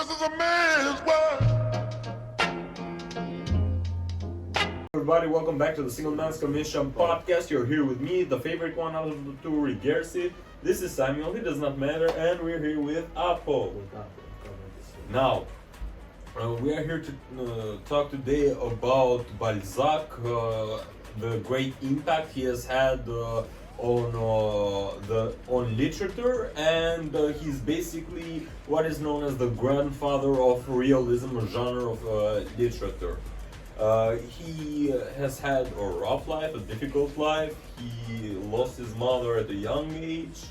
This is a man's world. Everybody, welcome back to the Single Man's Commission podcast. You're here with me, the favorite one out of the two, Rigersi. This is Samuel, he does not matter, and we're here with Apo. Now, we are here to talk today about Balzac, the great impact he has had on literature, and he's basically what is known as the grandfather of realism, a genre of literature. He has had a rough life, a difficult life. He lost his mother at a young age.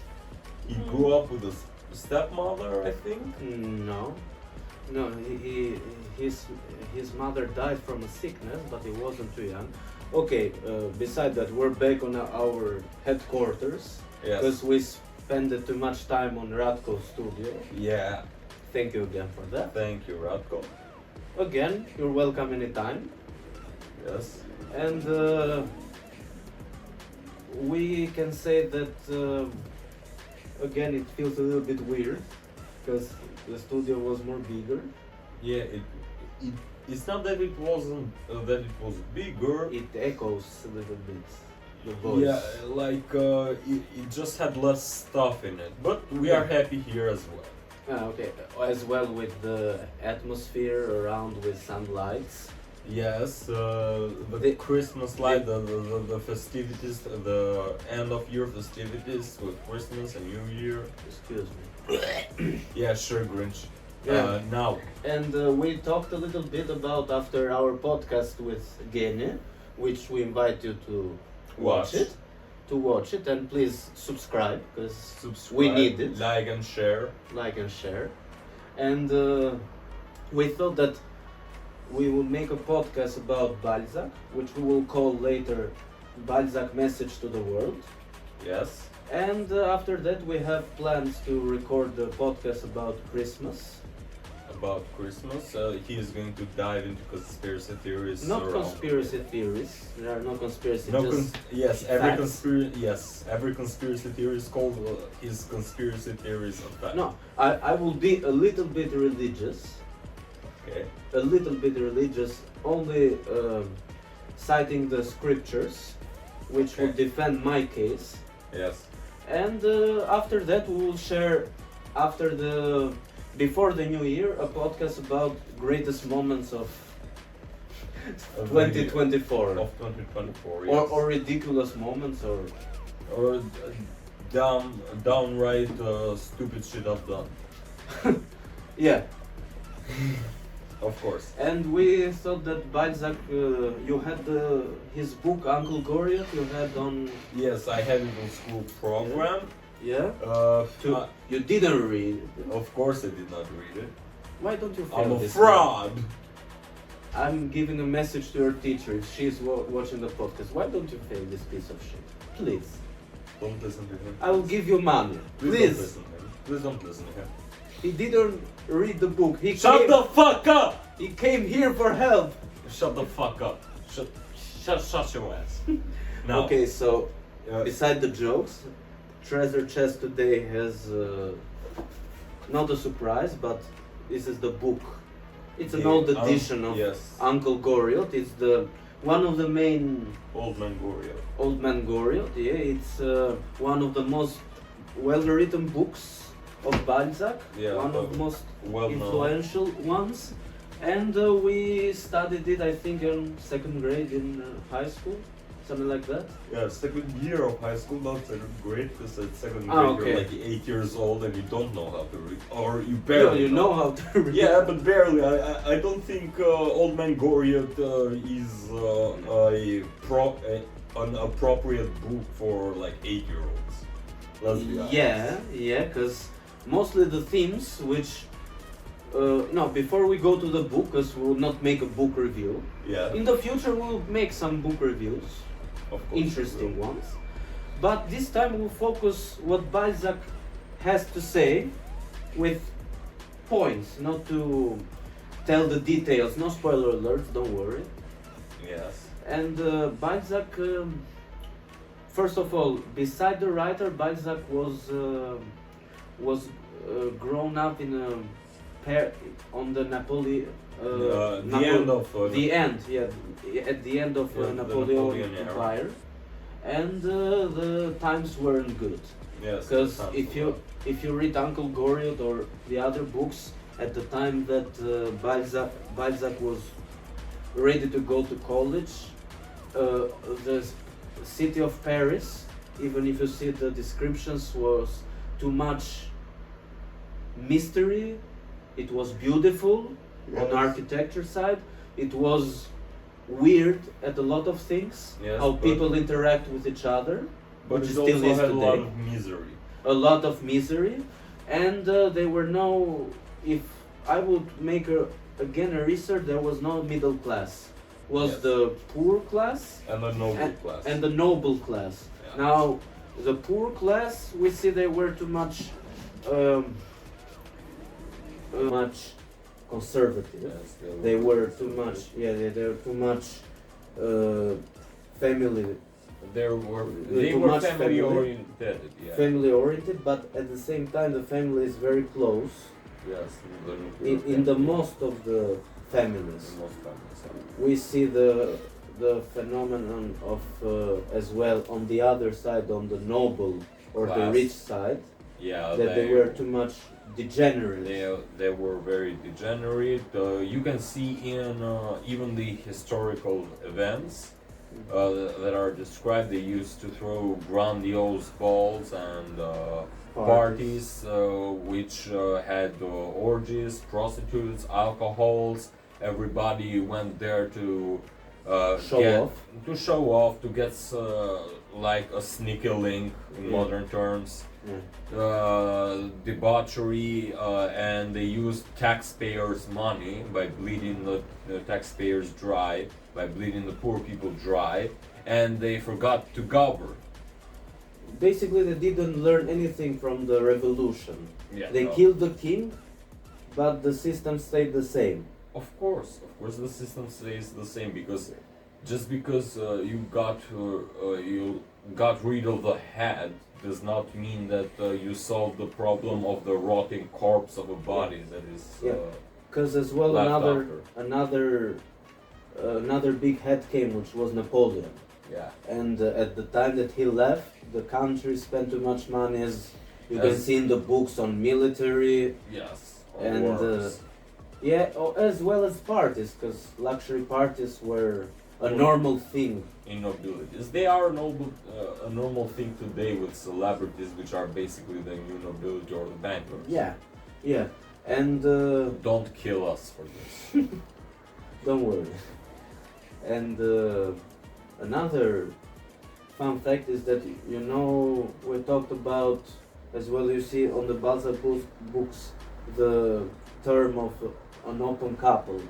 He grew up with a stepmother, I think. No, his mother died from a sickness, but he wasn't too young. Okay, besides that, we're back on our headquarters because we spent too much time on Radko's studio. Yeah. Thank you again for that. Thank you, Radko. Again, you're welcome anytime. Yes. And we can say that again it feels a little bit weird because the studio was more bigger. Yeah, it's not that it wasn't that it was bigger. It echoes a little bit the voice. Yeah, like it just had less stuff in it. But we are happy here as well. Okay, as well with the atmosphere around with some lights. Yes, the Christmas light, the festivities, the end of year festivities with Christmas and New Year. Excuse me. Yeah, sure, Grinch. Yeah. Now. And we talked a little bit about after our podcast with Gene, which we invite you to watch it. To watch it, and please subscribe because we need it. Like and share. Like and share. And we thought that we will make a podcast about Balzac, which we will call later Balzac Message to the World. Yes. And after that we have plans to record the podcast about Christmas. About Christmas, he is going to dive into conspiracy theories. Not conspiracy theories. There are no conspiracy. Every conspiracy theory is called his conspiracy theories of fact. No, I will be a little bit religious. Okay. A little bit religious, only citing the scriptures, which will defend my case. Yes. And after that, we will share before the new year a podcast about greatest moments of 2024. Of 2024, yes. Or ridiculous moments, or downright stupid shit I've done. Yeah. Of course. And we thought that Balzac, you had his book Uncle Goriot. You had on. Yes, I had it on school program. Yeah. You didn't read it. Of course, I did not read it. Why don't you? I'm a fraud. I'm giving a message to your teacher if she's watching the podcast. Why don't you fail this piece of shit? Please. Don't listen to him. I will give you money. Please. Don't listen to him. Please don't listen to him. He didn't read the book. Shut the fuck up! He came here for help. Shut the fuck up. Shut your ass. Now. Okay, so beside the jokes, Treasure Chest today has not a surprise, but this is the book. It's an old edition of Uncle Goriot. It's one of the main Old Man Goriot. Old Man Goriot. Yeah, it's one of the most well-written books of Balzac. Yeah, one of the most well influential ones. And we studied it, I think, in second grade in high school, something like that. Yeah, second year of high school, not second grade, because at second grade you're like 8 years old and you don't know how to read, or you barely. You know how to read. Yeah, but barely. I don't think Old Man Goriot is an appropriate book for like 8-year-olds. Let's be honest. Yeah, because mostly the themes which. No, before we go to the book, because we will not make a book review. Yeah. In the future, we'll make some book reviews, of course, interesting ones. But this time we'll focus what Balzac has to say with points, not to tell the details. No spoiler alerts, don't worry. Yes. And Balzac, first of all, beside the writer, Balzac was grown up in a on the Napoleon. The end of the end, yeah, at the end of the Napoleon era. Empire, and the times weren't good. Yes, because if you read Uncle Goriot or the other books at the time that Balzac was ready to go to college, the city of Paris, even if you see the descriptions, was too much mystery. It was beautiful on the architecture side. It was weird at a lot of things, how people interact with each other, but which it still also is had today. a lot of misery. A lot of misery, and there were no. If I would make again a research, there was no middle class. Was the poor class and the noble class. And the noble class. Yeah. Now, the poor class, we see they were too much conservative. Yes, they were too much. Yeah, they were too much family. They were family oriented. Yeah. Family oriented, but at the same time, the family is very close. Yes, in the most of the families. We see the phenomenon of as well on the other side, on the noble or class. The rich side. Yeah, that they were too much degenerate. They were very degenerate. You can see in even the historical events that are described. They used to throw grandiose balls and parties which had orgies, prostitutes, alcohols. Everybody went there to show off, to get like a sneaky link in modern terms. Debauchery, and they used taxpayers' money by bleeding the taxpayers dry, by bleeding the poor people dry, and they forgot to govern. Basically, they didn't learn anything from the revolution. Yeah, they killed the king, but the system stayed the same. Of course, the system stays the same, because just because you got rid of the head does not mean that you solve the problem of the rotting corpse of a body that is. Because as well another big head came, which was Napoleon. Yeah. And at the time that he left, the country spent too much money, as you can see in the books, on military. Yes. And as well as parties, because luxury parties were a normal thing. In nobilities, they are a normal thing today with celebrities, which are basically the new nobility or the bankers. Yeah, and don't kill us for this. Don't worry. And another fun fact is that we talked about as well. You see on the Balzac books the term of an open couple.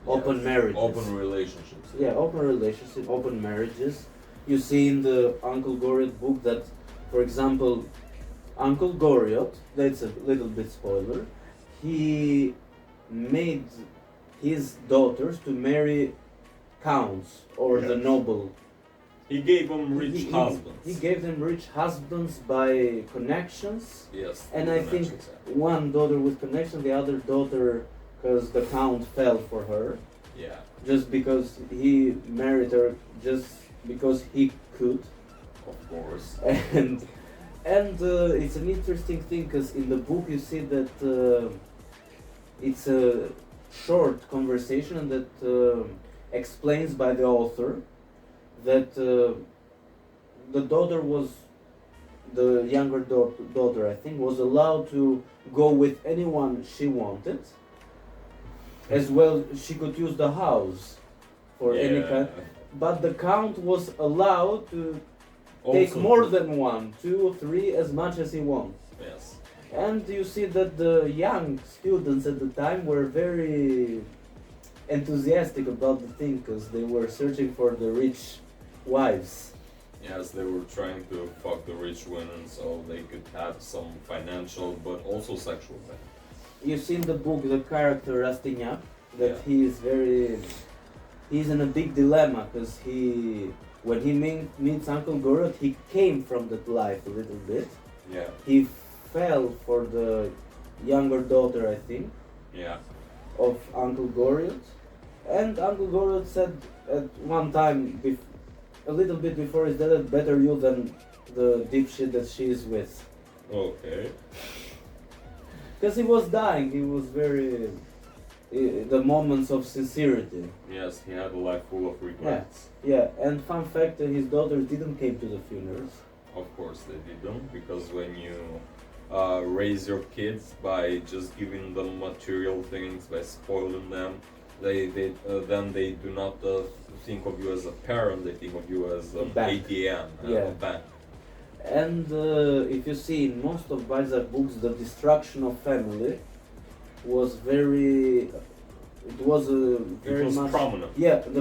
Open marriages. Open relationships. Yeah, open relationships, open marriages. You see in the Uncle Goriot book that, for example, Uncle Goriot, that's a little bit spoiler, he made his daughters to marry counts or the noble. He gave them rich husbands. He gave them rich husbands by connections. Yes. And I think one daughter with connection, the other daughter because the count fell for her. Yeah. Just because he married her, just because he could. Of course. And it's an interesting thing because in the book you see that it's a short conversation that explains by the author that the daughter was, the younger daughter I think, was allowed to go with anyone she wanted. As well, she could use the house for any kind, but the count was allowed to take more than one, 2 or 3, as much as he wants. Yes. And you see that the young students at the time were very enthusiastic about the thing because they were searching for the rich wives. Yes, they were trying to fuck the rich women so they could have some financial but also sexual benefit. You see in the book the character Rastignac that he's in a big dilemma because when he meets Uncle Goriot, he came from that life a little bit. Yeah. He fell for the younger daughter, I think, Yeah. Of Uncle Goriot. And Uncle Goriot said at one time, a little bit before his death, better you than the dipshit that she is with. Okay. Because he was dying, he was very... the moments of sincerity. Yes, he had a life full of regrets. Yeah, and fun fact, his daughters didn't came to the funerals. Of course they didn't, because when you raise your kids by just giving them material things, by spoiling them, then they do not think of you as a parent, they think of you as an ATM, a bank. And if you see in most of Balzac books, the destruction of family was very... It was much prominent. Yeah, a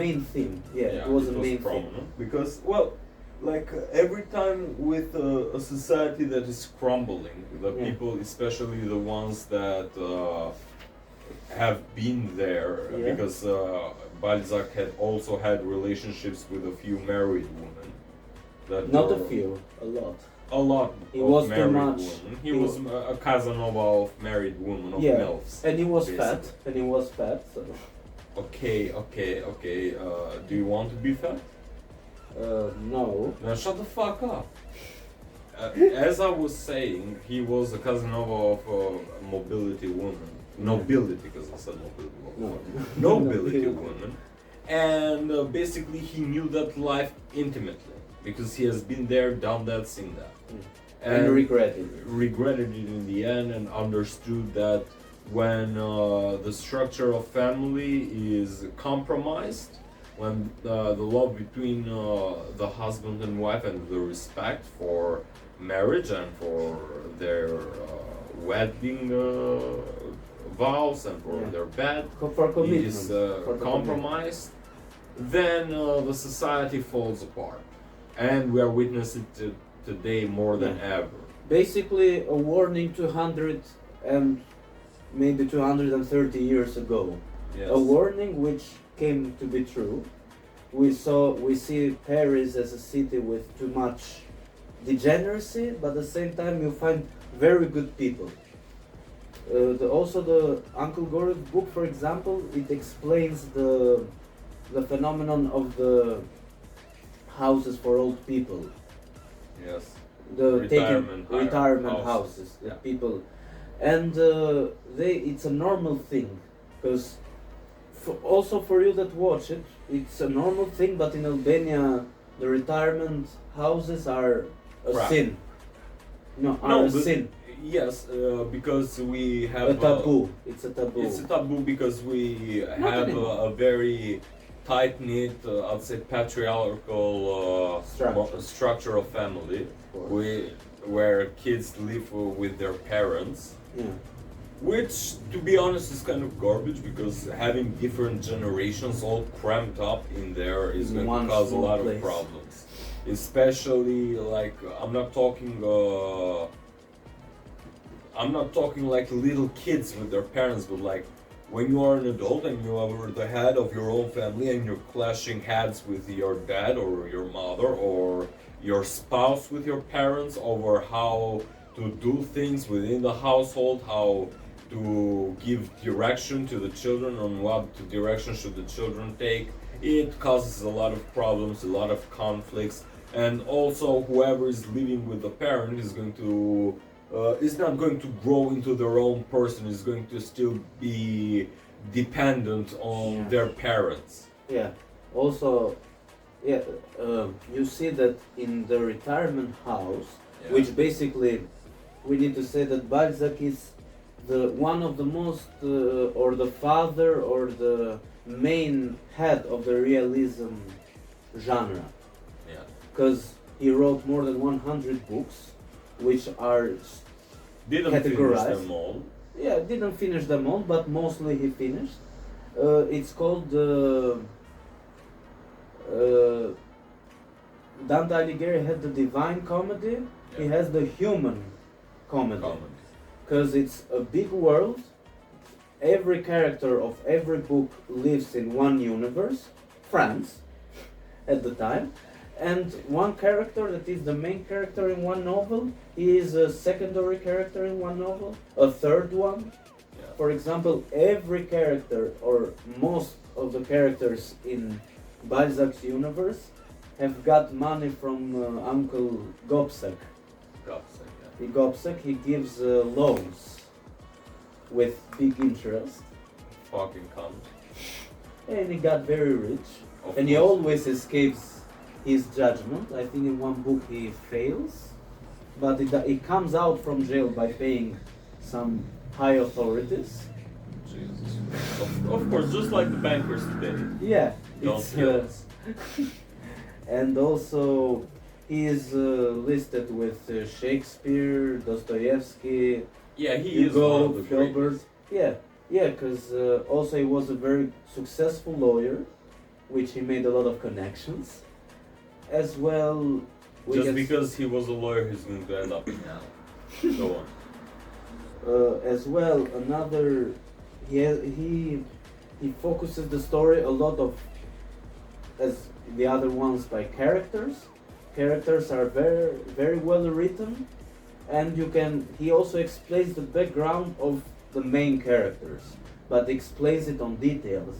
main theme. Yeah, it was a main prominent theme. Because, well, like every time with a society that is crumbling, the people, especially the ones that have been there, because Balzac had also had relationships with a few married women. Not a few, a lot. A lot of married women. He was a Casanova of married women, of MILFs. And he was fat. So. Okay. Do you want to be fat? No. Now shut the fuck up. As I was saying, he was a Casanova of mobility woman. Nobility, because I said mobility. Nobility woman. And basically he knew that life intimately, because he has been there, done that, seen that. And regretted it in the end, and understood that when the structure of family is compromised, when the love between the husband and wife and the respect for marriage and for their wedding vows and for their bed is compromised, then the society falls apart. And we are witnessing it today more than ever. Basically a warning 200 and maybe 230 years ago. Yes. A warning which came to be true. We see Paris as a city with too much degeneracy, but at the same time you find very good people. Also the Uncle Goriot book, for example, it explains the phenomenon of the houses for old people. Yes. The retirement houses. People, and it's a normal thing, because also for you that watch it, it's a normal thing. But in Albania, the retirement houses are a sin. A sin. Yes, because we have a taboo. It's a taboo. It's a taboo because we have a very tight-knit, I'd say patriarchal structure of family, where kids live with their parents, which, to be honest, is kind of garbage, because having different generations all cramped up in there is going to cause a lot of problems. Especially, like, I'm not talking like little kids with their parents, but like when you are an adult and you are the head of your own family and you're clashing heads with your dad or your mother or your spouse with your parents over how to do things within the household, how to give direction to the children on what direction should the children take, it causes a lot of problems, a lot of conflicts, and also whoever is living with the parent is going to is not going to grow into their own person, is going to still be dependent on their parents. Also, you see that in the retirement house, which basically we need to say that Balzac is one of the most, or the father, or the main head of the realism genre. Because he wrote more than 100 books, which are categorized. Finish them all. Didn't finish them all, but mostly he finished. It's called Dante Alighieri had the Divine Comedy. He has the Human Comedy. Because it's a big world. Every character of every book lives in one universe, France, at the time. And one character that is the main character in one novel, he is a secondary character in one novel, a third one. for example, every character or most of the characters in Balzac's universe have got money from Uncle Gobseck. He gives loans with big interest. Fucking cunt. And he got very rich. And he always escapes his judgment. I think in one book he fails. But he comes out from jail by paying some high authorities. Jesus. Of course, just like the bankers today. Yeah. Don't and also he is listed with Shakespeare, Dostoevsky, yeah, he Hugo, is one of the Filbert. Yeah, because also he was a very successful lawyer, which he made a lot of connections. As well, just because he was a lawyer, he's going to end up in hell. Go on. As well, another he focuses the story a lot of, as the other ones, by characters. Characters are very very well written, and he also explains the background of the main characters, but explains it on details,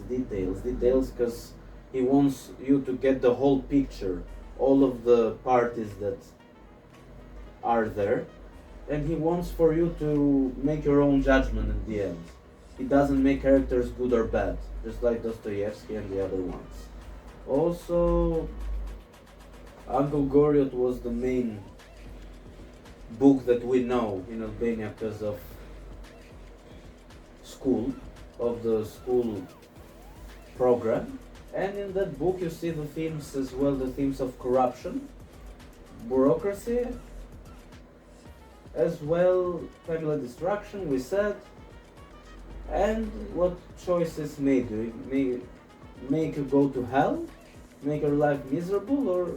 because he wants you to get the whole picture, all of the parties that are there, and he wants for you to make your own judgment at the end. He doesn't make characters good or bad, just like Dostoevsky and the other ones. Also, Uncle Goriot was the main book that we know in Albania because of the school program. And in that book you see the themes as well, the themes of corruption, bureaucracy, as well family destruction, we said, and what choices may do. May make you go to hell, make your life miserable, or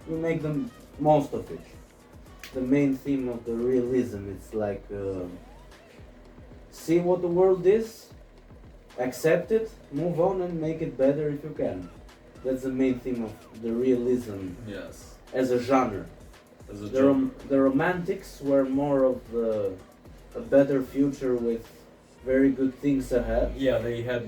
you make the most of it. The main theme of the realism, it's like see what the world is, accept it, move on and make it better if you can. That's the main theme of the realism. Yes. As a genre. The romantics were more of a better future with very good things ahead. Yeah, they had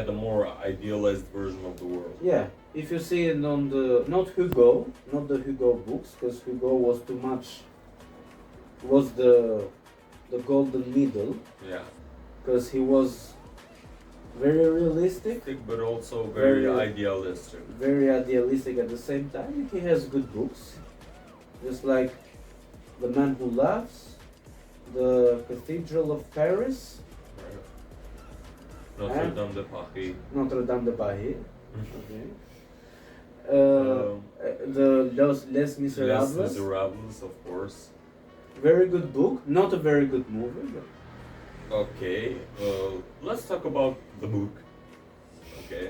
a more idealized version of the world. Yeah, if you see it on not the Hugo books, because Hugo was too much, was the golden middle. Yeah. Because he was very realistic, but also very idealistic. Very idealistic at the same time. He has good books, just like The Man Who Laughs, The Cathedral of Paris, Notre Dame de Paris. Notre Dame de Paris. Okay. Les Miserables. Les Miserables, of course. Very good book, not a very good movie. But okay, let's talk about the book. Okay,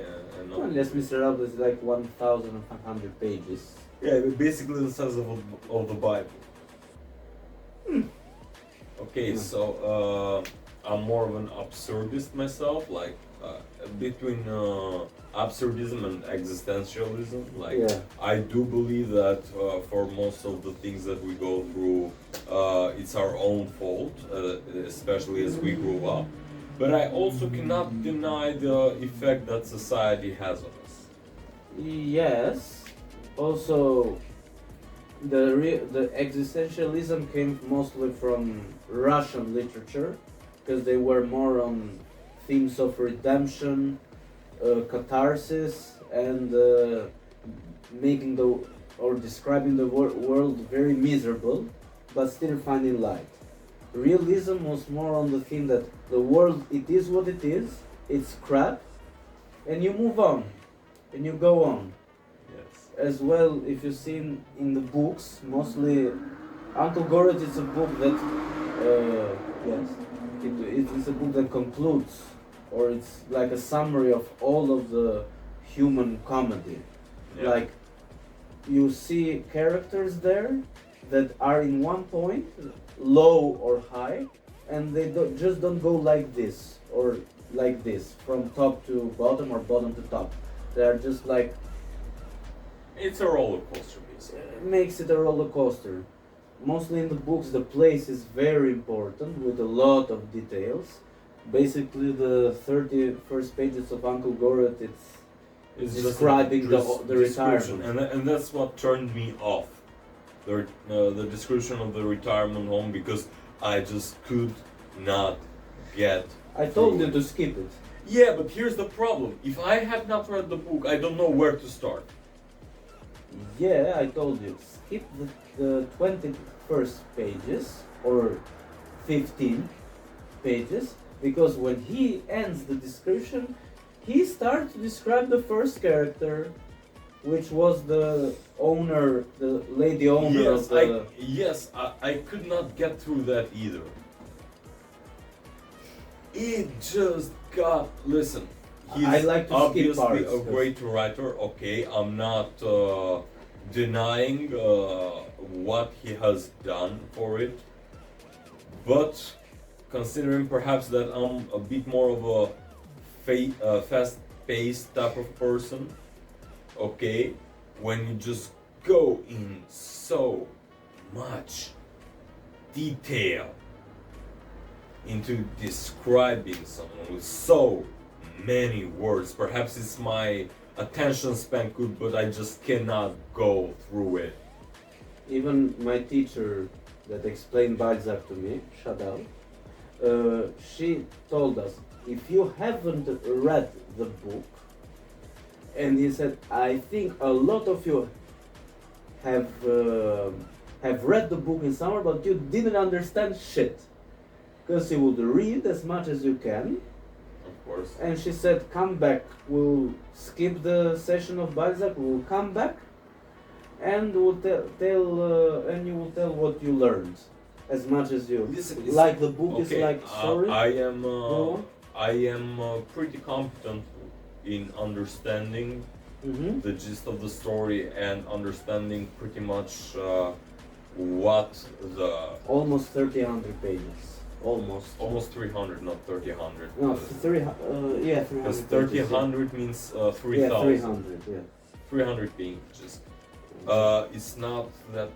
Les Miserables is like 1,500 pages. Yeah, basically the size of the Bible. Okay, so I'm more of an absurdist myself, like between absurdism and existentialism. Like, yeah. I do believe that for most of the things that we go through, it's our own fault, especially as we grow up. But I also cannot deny the effect that society has on us. Yes. Also, the existentialism came mostly from Russian literature, because they were more on themes of redemption, catharsis, and describing the world very miserable, but still finding light. Realism was more on the theme that the world, it is what it is, it's crap, and you move on, and you go on. Yes. As well, if you've seen in the books, mostly Uncle Goriot is a book that, yes, it's a book that concludes, or it's like a summary of all of the human comedy. Yeah. Like, you see characters there that are in one point, low or high, and they just don't go like this or like this, from top to bottom or bottom to top. They are just like... It's a roller coaster, basically. Makes it a roller coaster. mostly in the books, the place is very important with a lot of details. Basically, the 31st pages of Uncle Goret, it's describing the retirement. And that's what turned me off. The description of the retirement home, because I just could not get. I told you to skip it. Yeah, but here's the problem. If I have not read the book, I don't know where to start. Yeah, I told you. Skip the 21st pages or 15 pages, because when he ends the description, he starts to describe the first character, which was the owner, the lady owner of the... I could not get through that either. It just got... Listen, he's I like to obviously skip parts, a great writer, okay, I'm not denying what he has done for it, but considering perhaps that I'm a bit more of a fast-paced type of person, okay, when you just go in so much detail into describing someone with so many words, perhaps it's my attention span good, but I just cannot go through it. Even my teacher that explained Balzac to me, shout out, she told us, if you haven't read the book, and he said, I think a lot of you have read the book in summer, but you didn't understand shit. Because you would read as much as you can. Of course. And she said, come back, we'll skip the session of Balzac, we'll come back, and we'll and you will tell what you learned. As much as you like. The book is like story. I am pretty competent in understanding the gist of the story and understanding pretty much what the... Almost 300 pages. Almost 300, not 300. No, 300. Yeah, 300. Because 300 means 3,000. Yeah, 300. Yeah. 300 pages. It's not that,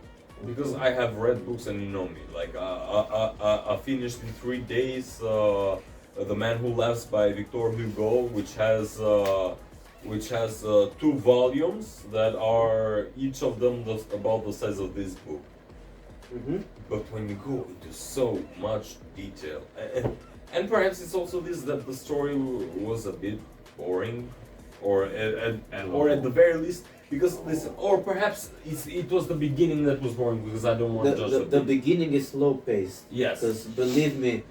because I have read books and you know me. Like I finished in 3 days The Man Who Laughs by Victor Hugo, which has 2 volumes that are each of them about the size of this book. But when you go into so much detail, and perhaps it's also this, that the story was a bit boring, or at the very least, because listen, or perhaps it was the beginning that was boring, because I don't want to judge the beginning is slow paced. Yes. Because believe me,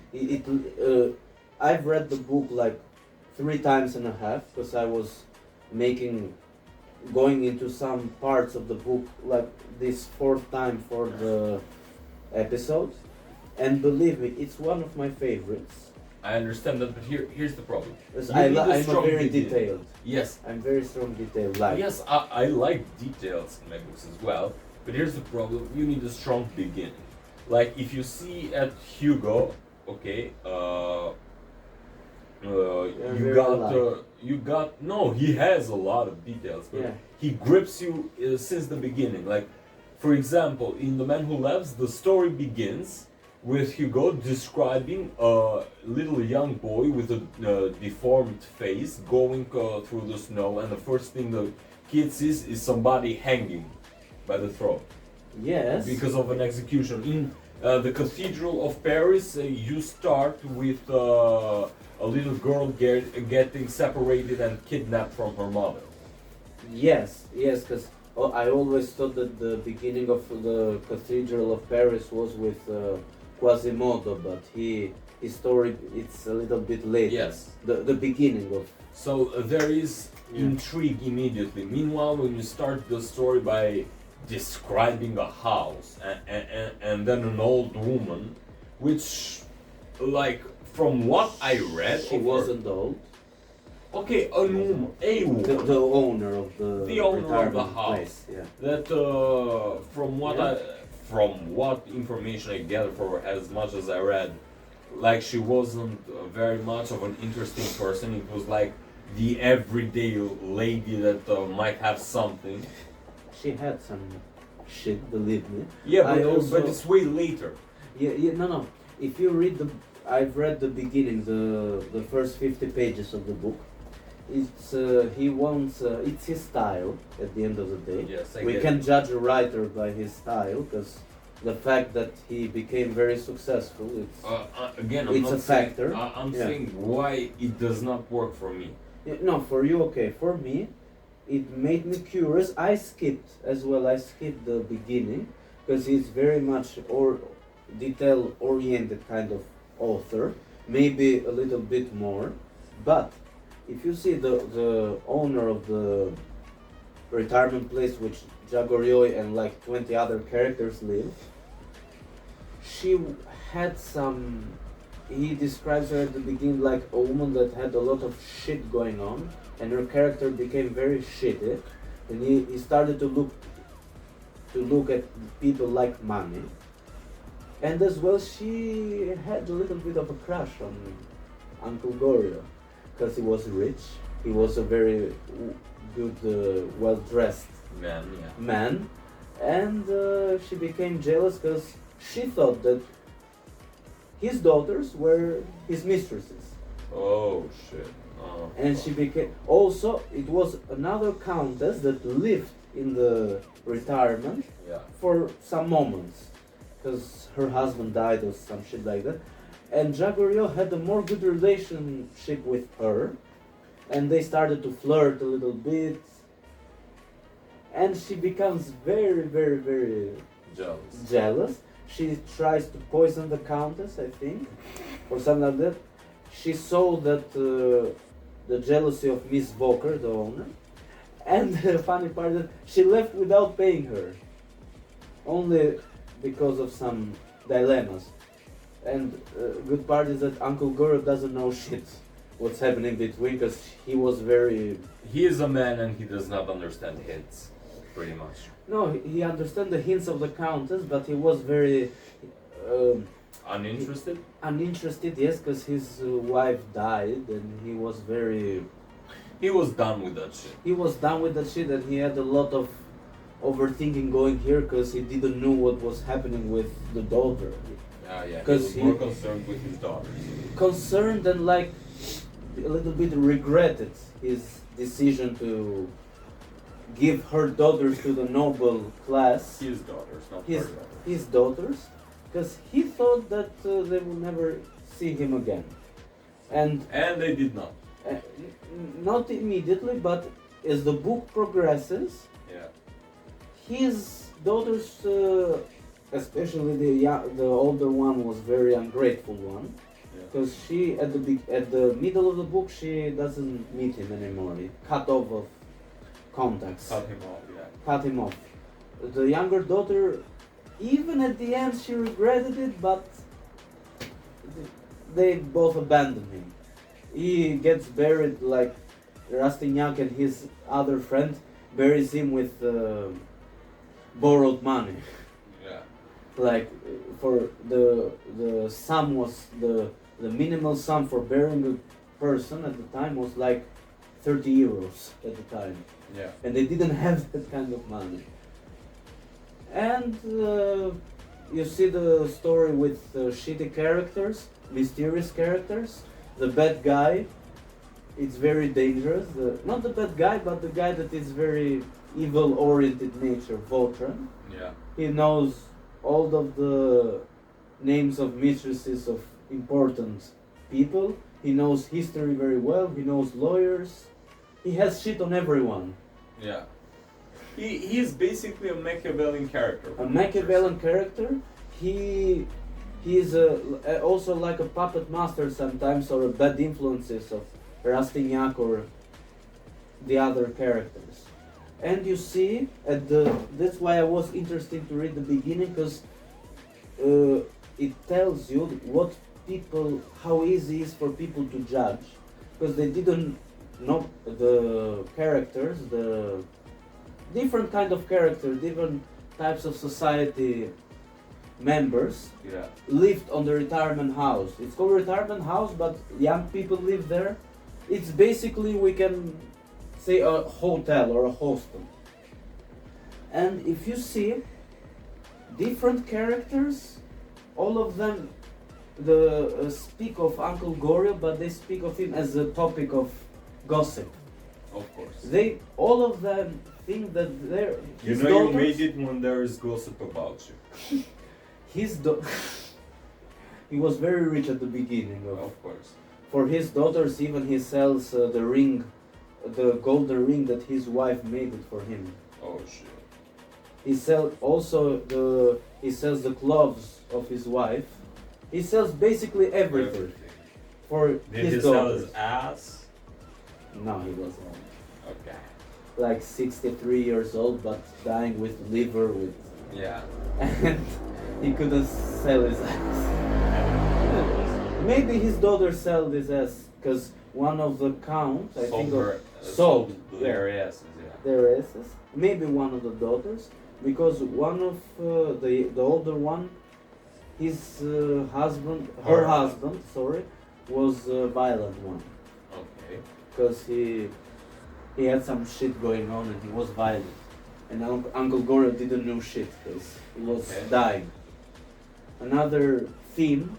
I've read the book like 3.5 times, because I was going into some parts of the book like this 4th time for the episode, and believe me, it's one of my favorites. I understand that, but here's the problem. I'm very detailed. Yes. I'm very strong detailed. Yes, I like details in my books as well, but here's the problem. You need a strong beginning. Like if you see at Hugo, okay, he has a lot of details, but he grips you since the beginning. Like, for example, in The Man Who Laughs, the story begins with Hugo describing a little young boy with a deformed face going through the snow, and the first thing the kid sees is somebody hanging by the throat. Yes. Because of an execution. In the Cathedral of Paris, you start with a little girl getting separated and kidnapped from her mother. Yes, because I always thought that the beginning of the Cathedral of Paris was with Quasimodo, but his story, it's a little bit later. Yes. The beginning of... So there is intrigue immediately. Meanwhile, when you start the story by describing a house and then an old woman, which, like, from what I read... She wasn't old. Okay, a woman. The owner of the house. Place, yeah. That, from what information I gathered for as much as I read, like, she wasn't very much of an interesting person. It was like the everyday lady that might have something. She had some shit, believe me. Yeah, but it's way later. Yeah, no. If you read I've read the beginning, the first 50 pages of the book. It's it's his style at the end of the day. Yes, we can judge a writer by his style because the fact that he became very successful, it's a factor. I'm saying why it does not work for me. Yeah, no, for you, okay. For me, it made me curious. I skipped the beginning because he's very much detail-oriented kind of author, maybe a little bit more. But if you see the owner of the retirement place which Jagorioy and like 20 other characters live, she had some, he describes her at the beginning like a woman that had a lot of shit going on, and her character became very shitty, and he started to look at people like money. And as well, she had a little bit of a crush on Uncle Gorio, because he was rich, he was a very good, well-dressed man, and she became jealous because she thought that his daughters were his mistresses. Oh shit. Oh, and she became, also it was another countess that lived in the retirement for some moments because her husband died or some shit like that, and Jagorio had a more good relationship with her, and they started to flirt a little bit, and she becomes very, very, very jealous. She tries to poison the countess, I think, or something like that. She saw that the jealousy of Miss Volker, the owner, and the funny part is that she left without paying her, only because of some dilemmas. And good part is that Uncle Goro doesn't know shit what's happening between, because he was very... He is a man and he does not understand hints, pretty much. No, he understood the hints of the countess, but he was very... uninterested? Uninterested, yes, because his wife died, and he was very... He was done with that shit. He was done with that shit, and he had a lot of overthinking going here, because he didn't know what was happening with the daughter. Yeah, he was more concerned with his daughters. Concerned and like a little bit regretted his decision to give her daughters to the noble class. His daughters, not her daughters. His daughters, because he thought that they would never see him again. And they did not. Not immediately, but as the book progresses, his daughters, especially the older one, was very ungrateful one, because she at the middle of the book she doesn't meet him anymore. He cut off of contacts. Cut him off. The younger daughter, even at the end, she regretted it, but they both abandoned him. He gets buried, like Rastignac and his other friend buries him with borrowed money. Like for the sum was the minimal sum for burying a person at the time was like 30 euros at the time. And they didn't have that kind of money. And you see the story with shitty characters, mysterious characters. The bad guy, it's very dangerous. Not the bad guy, but the guy that is very evil-oriented nature, Voltron. He knows all of the names of mistresses of important people. He knows history very well. He knows lawyers. He has shit on everyone. He is basically a Machiavellian character. A Machiavellian character. He is also like a puppet master sometimes, or a bad influences of Rastignac or the other characters. And you see, that's why I was interested to read the beginning, because it tells you how easy it is for people to judge, because they didn't know the characters, the different kind of characters, different types of society members lived on the retirement house. It's called retirement house, but young people live there. It's basically, we can say, a hotel or a hostel. And if you see, different characters, all of them speak of Uncle Gorio, but they speak of him as a topic of gossip. Of course. They all of them think that they're you know you made it when there is gossip about you. He was very rich at the beginning. Of course. For his daughters, even he sells the ring, the golden ring that his wife made it for him. Oh shit. He sells the clothes of his wife. He sells basically everything. For Did his he daughters. sell his ass? No, he wasn't. Okay. Like 63 years old, but dying with liver, Yeah. and he couldn't sell his ass. Maybe his daughter sold his ass, because one of the count, I think, sold their asses. Yeah. their asses. Maybe one of the daughters, because one of the older one, his husband, her husband, sorry, was a violent one. Okay. Because he had some shit going on and he was violent. And Uncle Gorio didn't know shit because he was dying. Another theme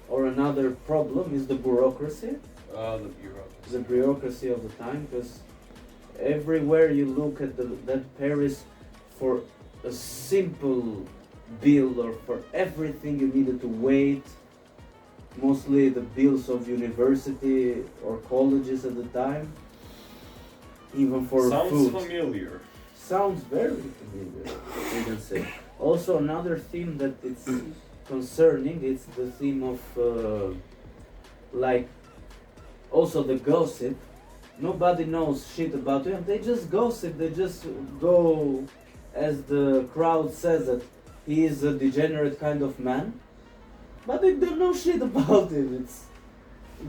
or another problem is the bureaucracy. The bureaucracy. The bureaucracy of the time, because everywhere you look at that Paris, for a simple bill or for everything you needed to wait, mostly the bills of university or colleges at the time, even for Sounds food. familiar. Sounds very familiar, you can say. Also another theme that it's concerning, it's the theme of like also the gossip. Nobody knows shit about him, they just gossip, they just go as the crowd says that he is a degenerate kind of man, but they don't know shit about him. It's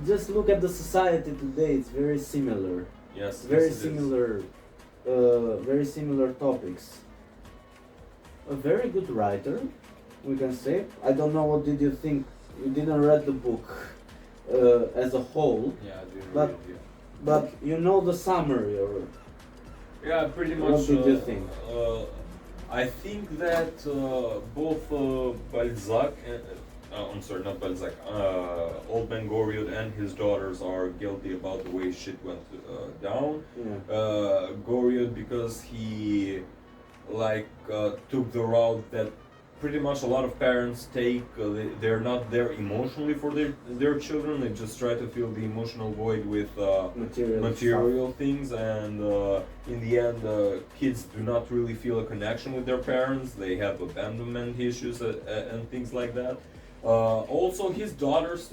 just look at the society today, it's very similar. Yes, Very similar topics. A very good writer, we can say. I don't know, what did you think? You didn't read the book as a whole. Yeah, I didn't but, read it, yeah. But you know the summary, or Yeah, pretty much. what did you think? I think that both Balzac and I'm sorry, not Balzac. Old man Goriot and his daughters are guilty about the way shit went down. Yeah. Goriot because he took the route that pretty much a lot of parents take. They're not there emotionally for their children. They just try to fill the emotional void with material things, and in the end, kids do not really feel a connection with their parents. They have abandonment issues and things like that. Also, his daughters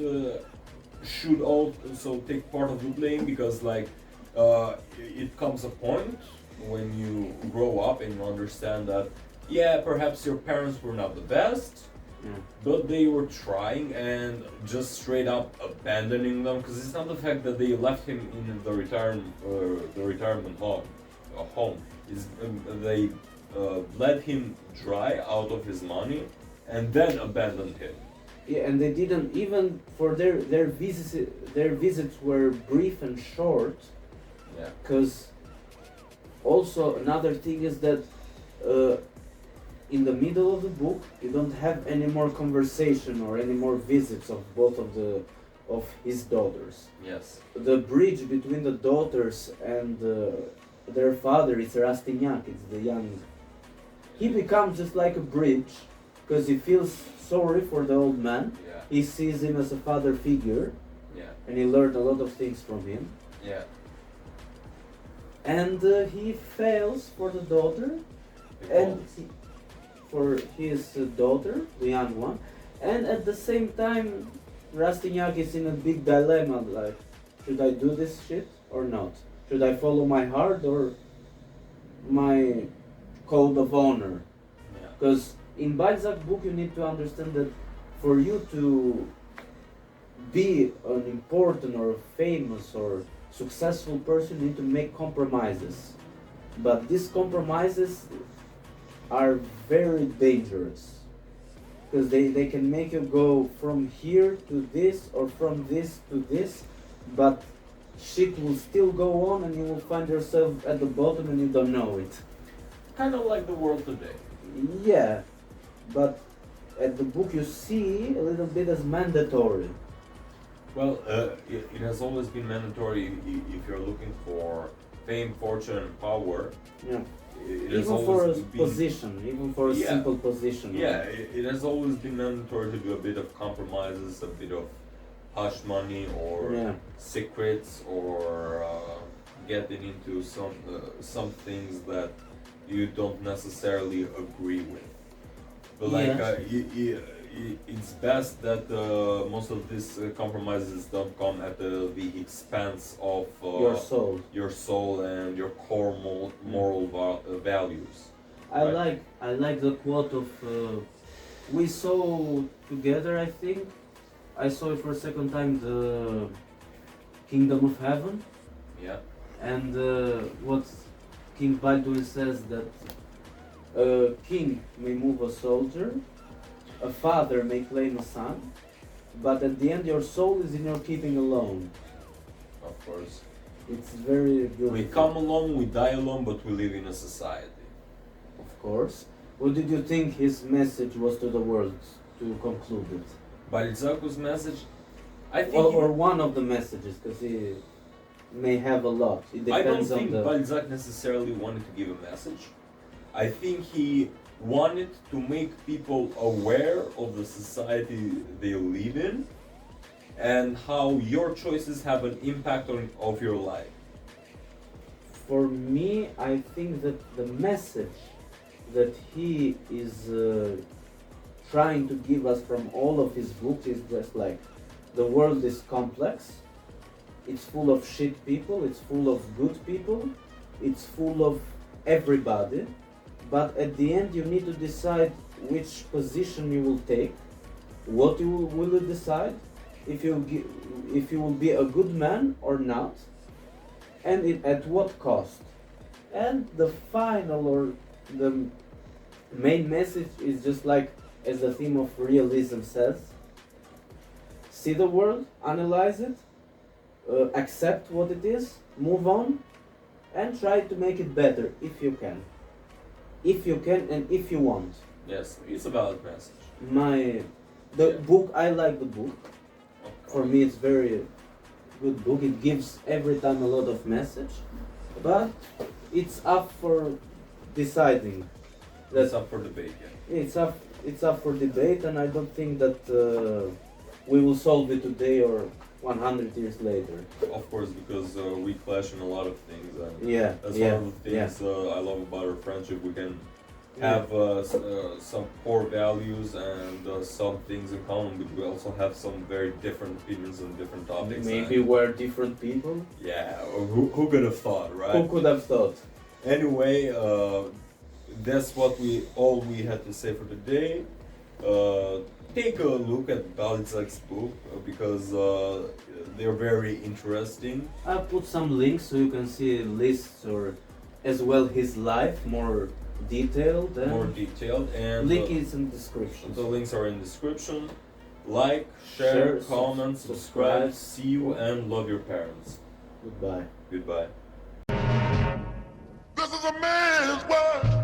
should also take part of the blame, because it comes a point when you grow up and you understand that, yeah, perhaps your parents were not the best, but they were trying, and just straight up abandoning them, because it's not the fact that they left him in the retirement home. They let him dry out of his money and then abandoned him. Yeah, and they didn't even for their visits. Their visits were brief and short. Yeah. Because also another thing is that in the middle of the book you don't have any more conversation or any more visits of both of his daughters. Yes. The bridge between the daughters and their father is Rastignac. It's the young. He becomes just like a bridge, because he feels sorry for the old man. Yeah. He sees him as a father figure. Yeah. And he learned a lot of things from him. Yeah. And he fails for the daughter, and for his daughter, the young one. And at the same time, Rastignac is in a big dilemma, like, should I do this shit or not? Should I follow my heart or my code of honor? Because in Balzac's book you need to understand that for you to be an important or famous or successful person, you need to make compromises. But these compromises are very dangerous, because they can make you go from here to this or from this to this, but shit will still go on and you will find yourself at the bottom and you don't know it. Kind of like the world today. Yeah, but at the book you see a little bit as mandatory. Well, it has always been mandatory if you're looking for fame, fortune, and power. Yeah. It even has for a always been, position, even for a simple position. Yeah, it has always been mandatory to do a bit of compromises, a bit of hush money or secrets, or getting into some things that you don't necessarily agree with. But like, it's best that most of these compromises don't come at the expense of your soul and your core moral values. I like the quote of we saw together. I think I saw it for a second time, the Kingdom of Heaven. Yeah. And what King Baldwin says, that a king may move a soldier, a father may claim a son, but at the end your soul is in your keeping alone. Of course. It's very good. We come alone, we die alone, but we live in a society. Of course. What did you think his message was to the world, to conclude it? Balzac's message? I think or one of the messages, because he may have a lot. It depends I don't think on Balzac necessarily wanted to give a message. I think he wanted to make people aware of the society they live in and how your choices have an impact of your life. For me, I think that the message that he is trying to give us from all of his books is just like, the world is complex, it's full of shit people, it's full of good people, it's full of everybody, but at the end you need to decide which position you will take, what you will decide, if you will be a good man or not, and at what cost. And the final or the main message is just like, as the theme of realism says, see the world, analyze it, accept what it is, move on, and try to make it better if you can. If you can and if you want. Yes, it's a valid message. Book, I like the book. For me it's very good book. It gives every time a lot of message, but it's up for deciding. It's up for debate, yeah. It's up for debate, and I don't think that we will solve it today or 100 years later. Of course, because we clash in a lot of things. And that's one of the things I love about our friendship. We can have some core values and some things in common, but we also have some very different opinions on different topics. Maybe we're different people. Yeah, who could have thought, right? Who could have thought? Anyway, that's all we had to say for today. Take a look at Balzac's book because they're very interesting. I'll put some links so you can see lists, or as well his life more detailed. And link is in the description. The links are in the description. Like, share, comment, subscribe. See you and love your parents. Goodbye. Goodbye. This is a man's world.